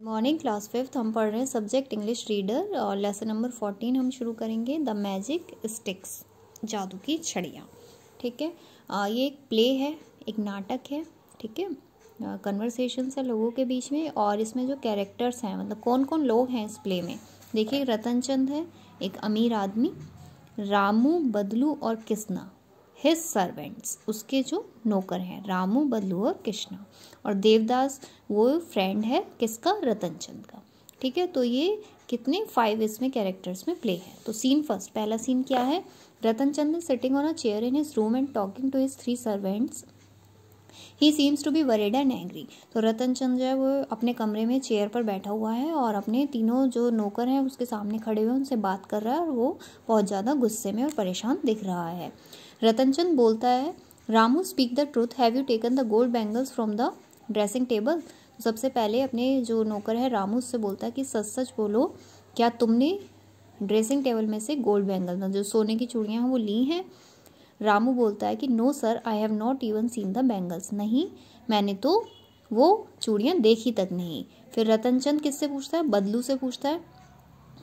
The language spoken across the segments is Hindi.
मॉर्निंग क्लास 5 हम पढ़ रहे हैं सब्जेक्ट इंग्लिश रीडर और लेसन नंबर 14 हम शुरू करेंगे द मैजिक स्टिक्स, जादू की छड़ियाँ। ठीक है, ये एक प्ले है, एक नाटक है। ठीक है, कन्वर्सेशंस है लोगों के बीच में और इसमें जो कैरेक्टर्स हैं मतलब कौन कौन लोग हैं इस प्ले में। देखिए, रतन चंद है एक अमीर आदमी, रामू, बदलू और कृष्णा हिज सर्वेंट्स, उसके जो नौकर हैं रामू, बदलू और कृष्णा, और देवदास वो फ्रेंड है किसका, रतन चंद का। ठीक है, तो ये कितने 5 इसमें कैरेक्टर्स में प्ले है। तो सीन फर्स्ट, पहला सीन क्या है, Ratan Chand is sitting on a chair in his room and talking to his 3 servants. He seems to be worried and angry. तो रतन चंद जो है वो अपने कमरे में चेयर पर बैठा हुआ है और अपने तीनों जो नौकर हैं उसके सामने खड़े हुए उनसे बात कर रहा है और वो बहुत ज़्यादा गुस्से में और परेशान दिख रहा है। रतनचंद बोलता है, Ramu speak the truth, have you taken the gold bangles from the dressing table. सबसे पहले अपने जो नौकर है रामू उससे बोलता है कि सच सच बोलो, क्या तुमने ड्रेसिंग टेबल में से गोल्ड बैंगल जो सोने की चूड़ियाँ हैं वो ली हैं। रामू बोलता है कि no sir, I have not even seen the bangles, नहीं मैंने तो वो चूड़ियाँ देखी तक नहीं। फिर रतनचंद किससे पूछता है, बदलू से पूछता है,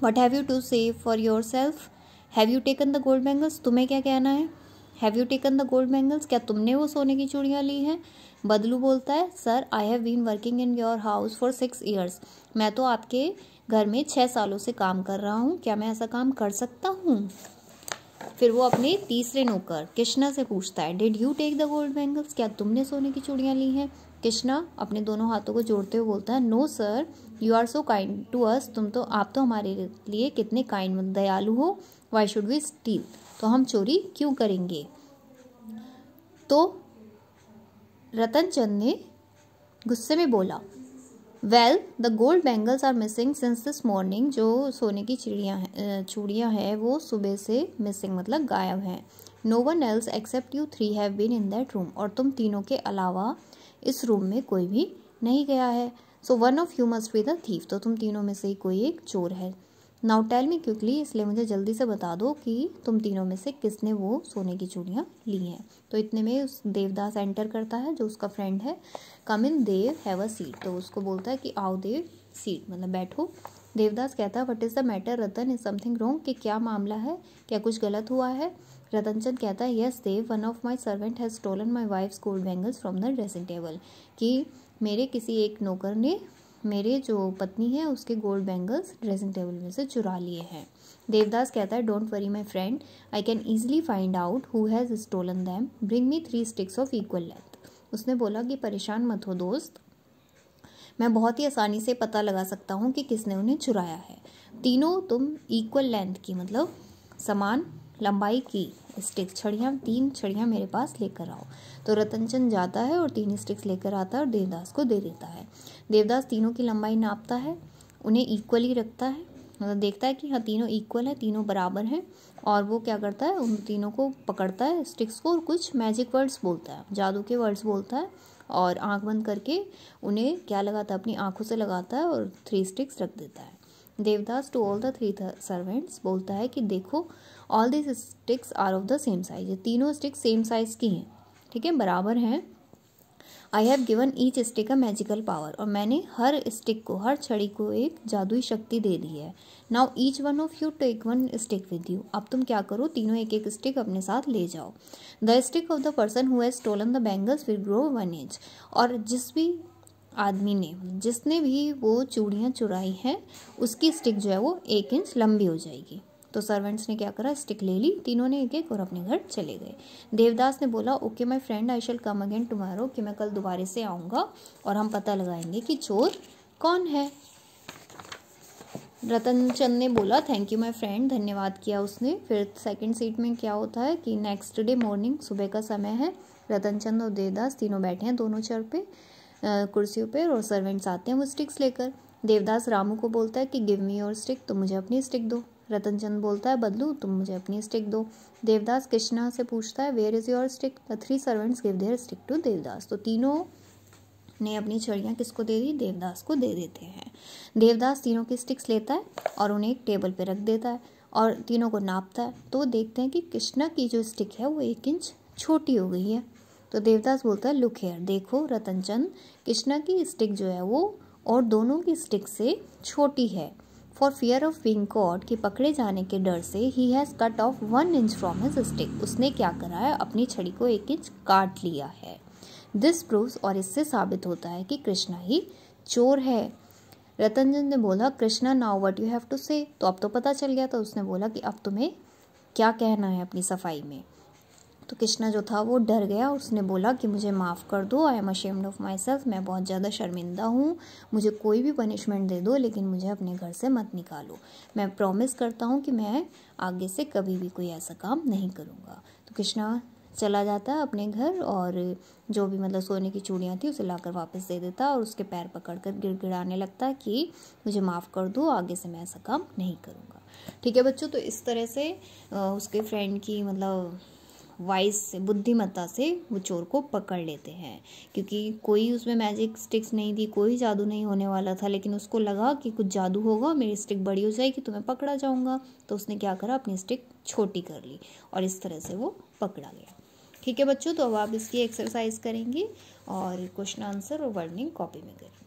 वट हैव यू टू से for your self, have you taken the gold bangles, तुम्हें क्या कहना है। Have you taken the gold bangles, क्या तुमने वो सोने की चूड़ियाँ ली हैं। बदलू बोलता है, sir I have been working in your house for 6 years, मैं तो आपके घर में 6 सालों से काम कर रहा हूँ, क्या मैं ऐसा काम कर सकता हूँ। फिर वो अपने तीसरे नौकर कृष्णा से पूछता है, did you take the gold bangles, क्या तुमने सोने की चूड़ियाँ ली हैं। कृष्णा अपने दोनों हाथों को जोड़ते हुए बोलता है, no sir, you are so kind to us, आप तो हमारे लिए कितने काइंड दयालु हो, वाई शुड वी स्टील, तो हम चोरी क्यों करेंगे। तो रतनचंद ने गुस्से में बोला, well the gold bangles are missing since this morning, जो सोने की चूड़ियाँ हैं वो सुबह से मिसिंग मतलब गायब हैं। No one else except you 3 have been in that room, और तुम तीनों के अलावा इस रूम में कोई भी नहीं गया है। So one of you must be the thief, तो तुम तीनों में से ही कोई एक चोर है। नाउ टेल मी क्विकली, इसलिए मुझे जल्दी से बता दो कि तुम तीनों में से किसने वो सोने की चूड़ियाँ ली हैं। तो इतने में उस देवदास एंटर करता है जो उसका फ्रेंड है। कम इन देव, हैव अ सीट, तो उसको बोलता है कि आओ देव, सीट मतलब बैठो। देवदास कहता है, what is the matter Ratan, is something wrong, कि क्या मामला है, क्या कुछ गलत हुआ है। रतनचंद कहता है, yes Dev, one of my servant has stolen my wife's gold bangles from the dressing table, कि मेरे किसी एक नौकर ने मेरे जो पत्नी है उसके गोल्ड बैंगल्स ड्रेसिंग टेबल में से चुरा लिए हैं। देवदास कहता है, don't worry my friend, I can easily find out who has stolen them, bring me 3 sticks of equal length. उसने बोला कि परेशान मत हो दोस्त, मैं बहुत ही आसानी से पता लगा सकता हूँ कि किसने उन्हें चुराया है। तीनों तुम इक्वल लेंथ की मतलब समान लंबाई की स्टिक्स, छड़ियाँ, 3 छड़ियाँ मेरे पास लेकर आओ। तो रतनचंद जाता है और 3 स्टिक्स लेकर आता है और देवदास को दे देता है। देवदास तीनों की लंबाई नापता है, उन्हें इक्वली रखता है, मतलब देखता है कि हाँ तीनों इक्वल है, तीनों बराबर हैं, और वो क्या करता है, उन तीनों को पकड़ता है स्टिक्स को और कुछ मैजिक वर्ड्स बोलता है, जादू के वर्ड्स बोलता है, और आंख बंद करके उन्हें क्या लगाता है, अपनी आंखों से लगाता है और 3 स्टिक्स रख देता है। Devdas to all the 3 servants बोलता है कि देखो, all this sticks are of the same size, ये तीनों स्टिक्स सेम साइज की हैं, ठीक है, बराबर हैं। I have given each stick a magical power, और मैंने हर स्टिक को, हर छड़ी को एक जादुई शक्ति दे दी है। Now each one of you take 1 stick with you, अब तुम क्या करो, तीनों एक एक स्टिक अपने साथ ले जाओ। The stick of the person who has stolen the bangles will grow 1 inch, और जिस भी आदमी ने, जिसने भी वो चूड़ियाँ चुराई हैं उसकी स्टिक जो है वो 1 इंच लंबी हो जाएगी। तो सर्वेंट्स ने क्या करा, स्टिक ले ली तीनों ने एक एक और अपने घर चले गए। देवदास ने बोला, okay my friend, I shall come again tomorrow, कि मैं कल दोबारा से आऊँगा और हम पता लगाएंगे कि चोर कौन है। रतनचंद ने बोला, थैंक यू माय फ्रेंड, धन्यवाद किया उसने। फिर सेकंड सीट में क्या होता है कि नेक्स्ट डे मॉर्निंग, सुबह का समय है, रतनचंद और देवदास तीनों बैठे हैं दोनों चेयर पे, कुर्सियों पे, और सर्वेंट्स आते हैं वो स्टिक्स लेकर। देवदास रामू को बोलता है कि गिव मी योर स्टिक, तुम मुझे अपनी स्टिक दो। रतनचंद बोलता है, बदलू तुम मुझे अपनी स्टिक दो। देवदास कृष्णा से पूछता है, where is your stick. The 3 servants give their stick to Devdas, तो तीनों ने अपनी छड़ियाँ किसको दे दी, देवदास को दे देते हैं। देवदास तीनों की स्टिक्स लेता है और उन्हें एक टेबल पे रख देता है और तीनों को नापता है। तो देखते हैं कि कृष्णा की जो स्टिक है वो 1 इंच छोटी हो गई है। तो देवदास बोलता है, लुक हेयर, देखो रतनचंद, कृष्णा की स्टिक जो है वो और दोनों की स्टिक से छोटी है। For fear of being caught, कि पकड़े जाने के डर से, he has cut off 1 inch from his stick, उसने क्या करा है, अपनी छड़ी को 1 इंच काट लिया है। दिस प्रूव्स, और इससे साबित होता है कि कृष्णा ही चोर है। रतनचंद ने बोला, Krishna now what you have to say, तो अब तो पता चल गया। तो उसने बोला कि अब तुम्हें क्या कहना है अपनी सफाई में। तो कृष्णा जो था वो डर गया, उसने बोला कि मुझे माफ़ कर दो, I am ashamed of my self, मैं बहुत ज़्यादा शर्मिंदा हूँ, मुझे कोई भी पनिशमेंट दे दो लेकिन मुझे अपने घर से मत निकालो, मैं प्रॉमिस करता हूँ कि मैं आगे से कभी भी कोई ऐसा काम नहीं करूँगा। तो कृष्णा चला जाता है अपने घर और जो भी मतलब सोने की चूड़ियाँ थी उसे लाकर वापस दे देता और उसके पैर पकड़कर गिड़गिड़ाने लगता है कि मुझे माफ़ कर दो, आगे से मैं ऐसा काम नहीं करूँगा। ठीक है बच्चों, तो इस तरह से उसके फ्रेंड की मतलब वाइस से, बुद्धिमत्ता से वो चोर को पकड़ लेते हैं, क्योंकि कोई उसमें मैजिक स्टिक्स नहीं थी, कोई जादू नहीं होने वाला था, लेकिन उसको लगा कि कुछ जादू होगा, मेरी स्टिक बड़ी हो जाएगी तो मैं पकड़ा जाऊंगा। तो उसने क्या करा, अपनी स्टिक छोटी कर ली और इस तरह से वो पकड़ा गया। ठीक है बच्चों, तो अब आप इसकी एक्सरसाइज करेंगे और क्वेश्चन आंसर और वर्डिंग कॉपी में करें।